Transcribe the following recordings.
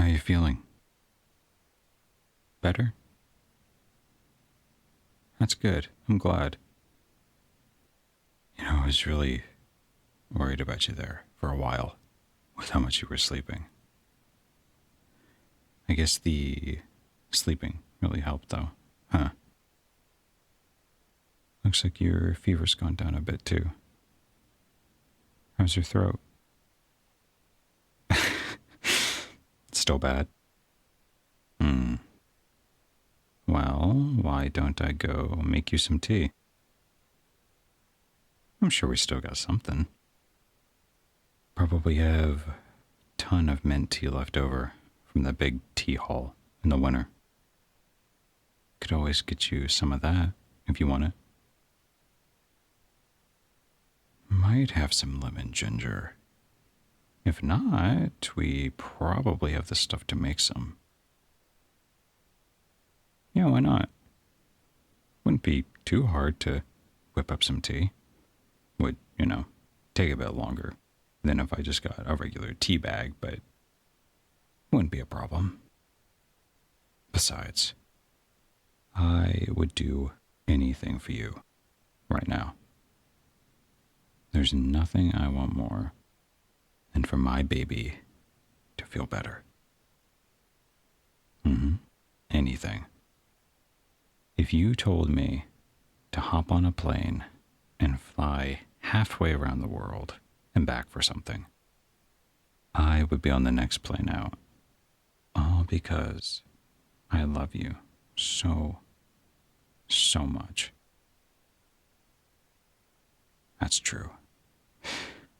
are you feeling? Better? That's good. I'm glad. I was really worried about you there for a while with how much you were sleeping. I guess the sleeping really helped, though, huh? Looks like your fever's gone down a bit, too. How's your throat? Still bad? Well, why don't I go make you some tea? I'm sure we still got something. Probably have a ton of mint tea left over from that big tea haul in the winter. Could always get you some of that if you want it. Might have some lemon ginger. If not, we probably have the stuff to make some. Yeah, why not? Wouldn't be too hard to whip up some tea. Would, take a bit longer than if I just got a regular tea bag, but wouldn't be a problem. Besides, I would do anything for you right now. There's nothing I want more than for my baby to feel better. Anything. If you told me to hop on a plane and fly halfway around the world and back for something, I would be on the next plane out. All because I love you so, so much. That's true.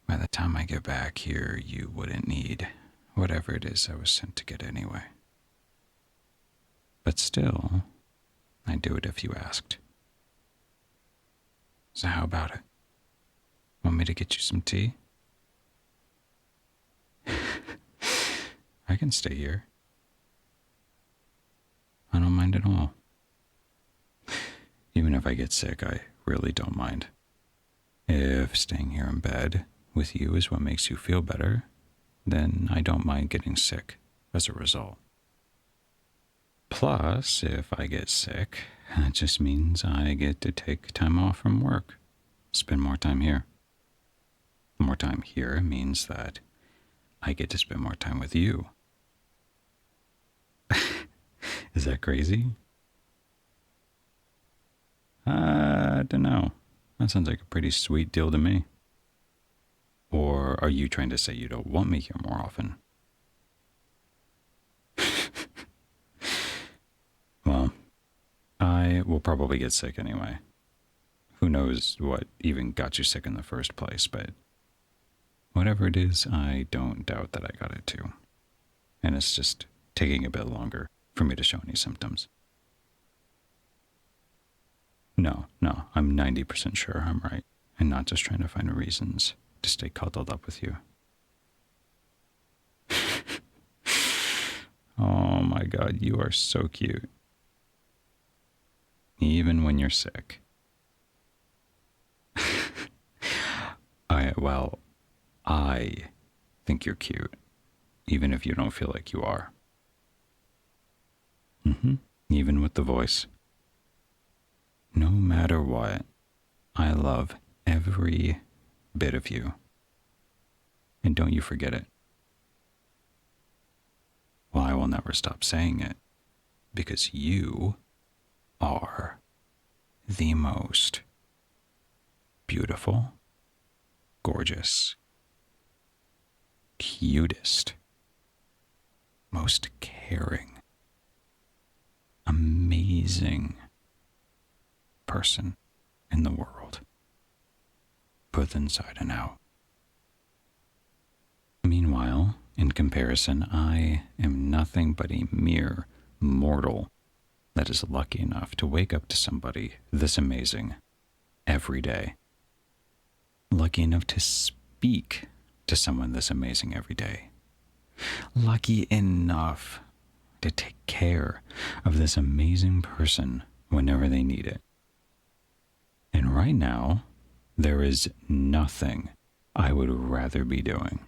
By the time I get back here, you wouldn't need whatever it is I was sent to get anyway. But still, I'd do it if you asked. So how about it? Want me to get you some tea? I can stay here. I don't mind at all. Even if I get sick, I really don't mind. If staying here in bed with you is what makes you feel better, then I don't mind getting sick as a result. Plus, if I get sick, that just means I get to take time off from work, spend more time here. More time here means that I get to spend more time with you. Is that crazy? I don't know. That sounds like a pretty sweet deal to me. Or are you trying to say you don't want me here more often? Well, I will probably get sick anyway. Who knows what even got you sick in the first place, but whatever it is, I don't doubt that I got it too. And it's just taking a bit longer for me to show any symptoms. No, I'm 90% sure I'm right, and not just trying to find reasons to stay cuddled up with you. Oh my God, you are so cute. Even when you're sick. I think you're cute, even if you don't feel like you are. Even with the voice. No matter what, I love every bit of you. And don't you forget it. Well, I will never stop saying it, because you are the most beautiful, gorgeous, cutest, most caring, amazing person in the world, both inside and out. Meanwhile, in comparison, I am nothing but a mere mortal that is lucky enough to wake up to somebody this amazing every day. Lucky enough to speak to someone this amazing every day. Lucky enough to take care of this amazing person whenever they need it. And right now, there is nothing I would rather be doing.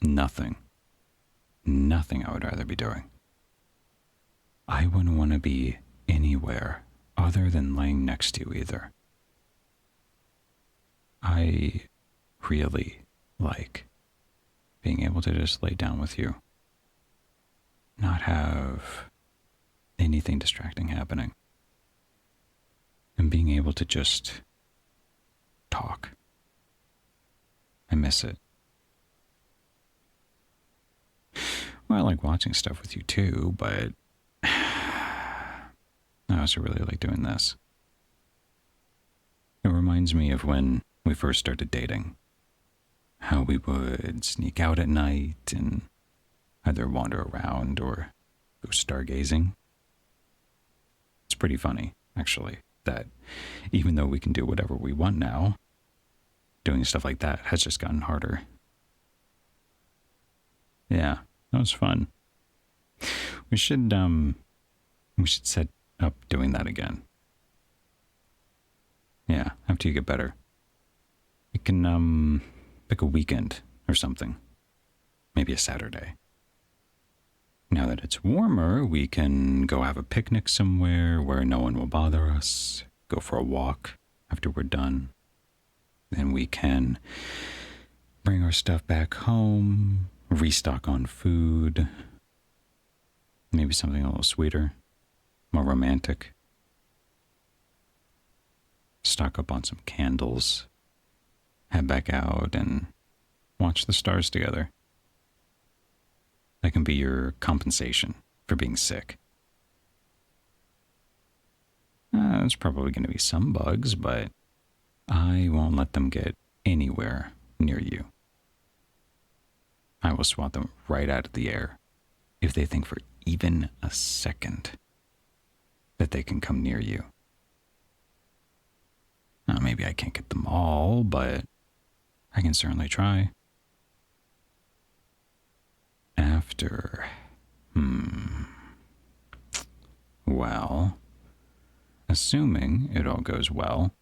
Nothing. Nothing I would rather be doing. I wouldn't want to be anywhere other than laying next to you either. I really like being able to just lay down with you, not have anything distracting happening, and being able to just talk. I miss it. Well, I like watching stuff with you too, but I also really like doing this. It reminds me of when we first started dating. How we would sneak out at night and either wander around or go stargazing. It's pretty funny, actually, that even though we can do whatever we want now, doing stuff like that has just gotten harder. Yeah, that was fun. We should set up doing that again. Yeah, after you get better. We can, pick a weekend or something. Maybe a Saturday. Now that it's warmer, we can go have a picnic somewhere where no one will bother us, go for a walk after we're done. Then we can bring our stuff back home, restock on food, maybe something a little sweeter, more romantic. Stock up on some candles, head back out and watch the stars together. That can be your compensation for being sick. There's probably going to be some bugs, but I won't let them get anywhere near you. I will swat them right out of the air if they think for even a second that they can come near you. Now, maybe I can't get them all, but I can certainly try. After, well, assuming it all goes well,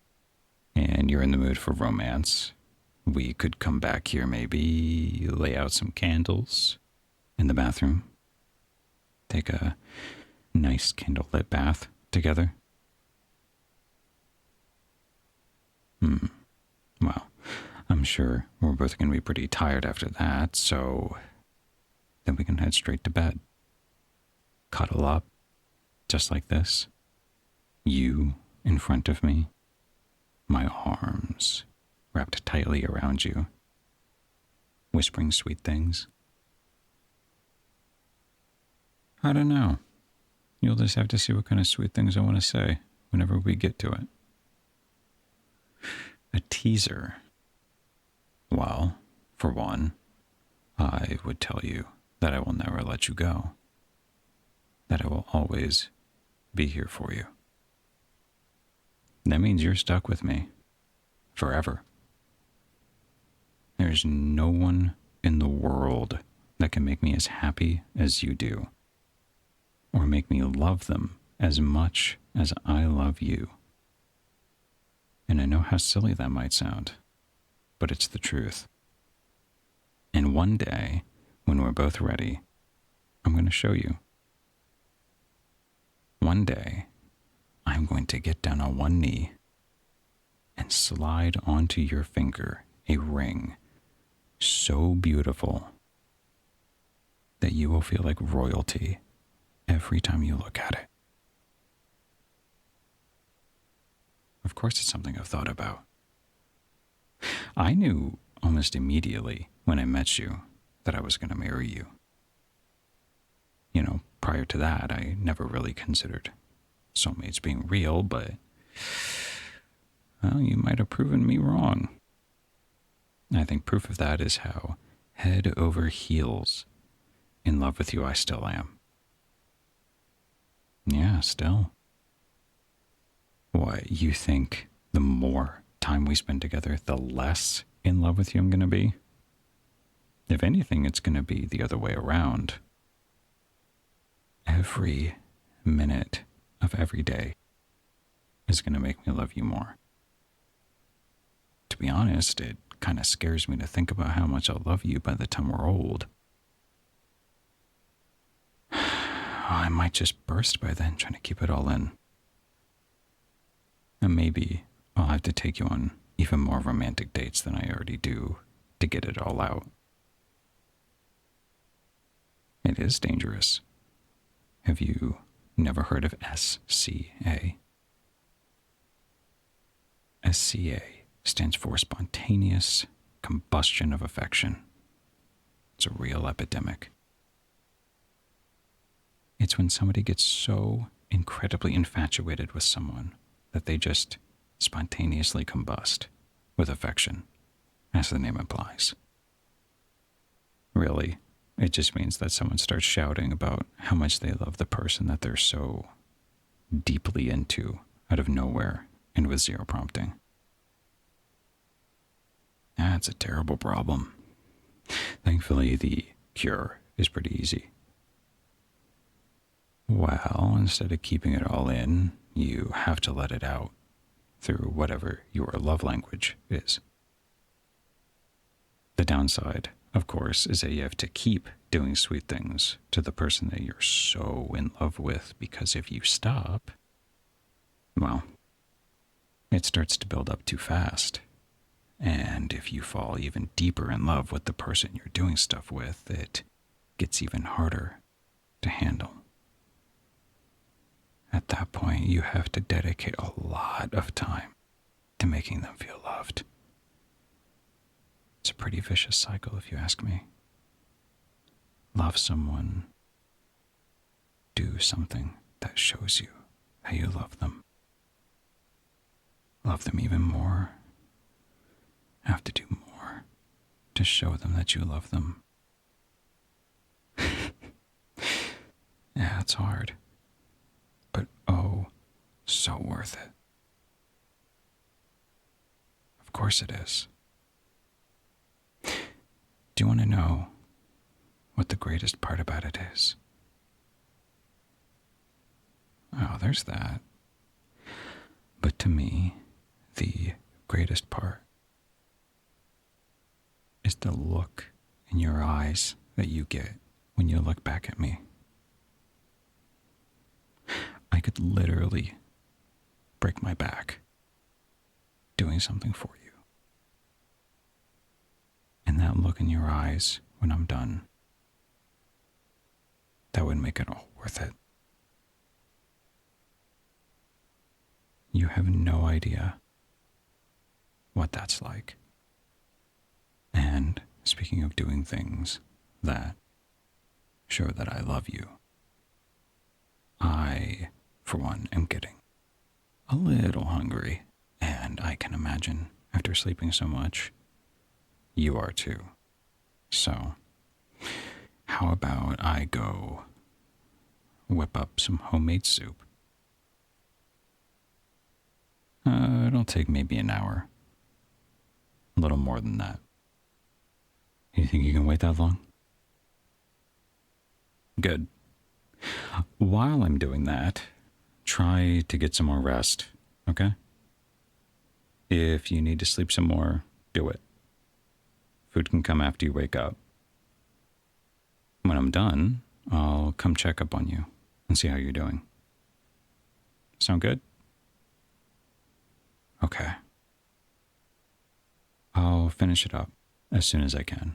and you're in the mood for romance, we could come back here maybe, lay out some candles in the bathroom, take a nice candlelit bath together. Well, I'm sure we're both going to be pretty tired after that, so then we can head straight to bed. Cuddle up, just like this. You in front of me, my arms wrapped tightly around you, whispering sweet things. I don't know. You'll just have to see what kind of sweet things I want to say whenever we get to it. A teaser. Well, for one, I would tell you that I will never let you go. That I will always be here for you. That means you're stuck with me. Forever. There's no one in the world that can make me as happy as you do. Or make me love them as much as I love you. And I know how silly that might sound, but it's the truth. And one day, when we're both ready, I'm going to show you. One day, I'm going to get down on one knee and slide onto your finger a ring so beautiful that you will feel like royalty every time you look at it. Of course, it's something I've thought about. I knew almost immediately when I met you that I was going to marry you. You know, prior to that, I never really considered soulmates being real, but, well, you might have proven me wrong. I think proof of that is how head over heels in love with you I still am. Yeah, still. What, you think the more time we spend together, the less in love with you I'm going to be? If anything, it's going to be the other way around. Every minute of every day is going to make me love you more. To be honest, it kind of scares me to think about how much I'll love you by the time we're old. I might just burst by then trying to keep it all in. And maybe I'll have to take you on even more romantic dates than I already do to get it all out. It is dangerous. Have you never heard of SCA? SCA stands for Spontaneous Combustion of Affection. It's a real epidemic. It's when somebody gets so incredibly infatuated with someone that they just spontaneously combust with affection, as the name implies. Really, it just means that someone starts shouting about how much they love the person that they're so deeply into out of nowhere and with zero prompting. That's a terrible problem. Thankfully, the cure is pretty easy. Well, instead of keeping it all in, you have to let it out through whatever your love language is. The downside, of course, is that you have to keep doing sweet things to the person that you're so in love with, because if you stop, well, it starts to build up too fast. And if you fall even deeper in love with the person you're doing stuff with, it gets even harder to handle. At that point, you have to dedicate a lot of time to making them feel loved. It's a pretty vicious cycle, if you ask me. Love someone. Do something that shows you how you love them. Love them even more. Have to do more to show them that you love them. Yeah, it's hard. But oh, so worth it. Of course it is. Do you want to know what the greatest part about it is? Oh, there's that. But to me, the greatest part is the look in your eyes that you get when you look back at me. I could literally break my back doing something for you. And that look in your eyes when I'm done, that would make it all worth it. You have no idea what that's like. And speaking of doing things that show that I love you, I, for one, am getting a little hungry, and I can imagine after sleeping so much, you are too. So, how about I go whip up some homemade soup? It'll take maybe an hour. A little more than that. You think you can wait that long? Good. While I'm doing that, try to get some more rest, okay? If you need to sleep some more, do it. Food can come after you wake up. When I'm done, I'll come check up on you and see how you're doing. Sound good? Okay. I'll finish it up as soon as I can.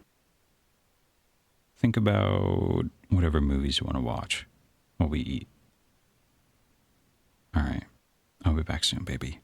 Think about whatever movies you want to watch while we eat. All right. I'll be back soon, baby.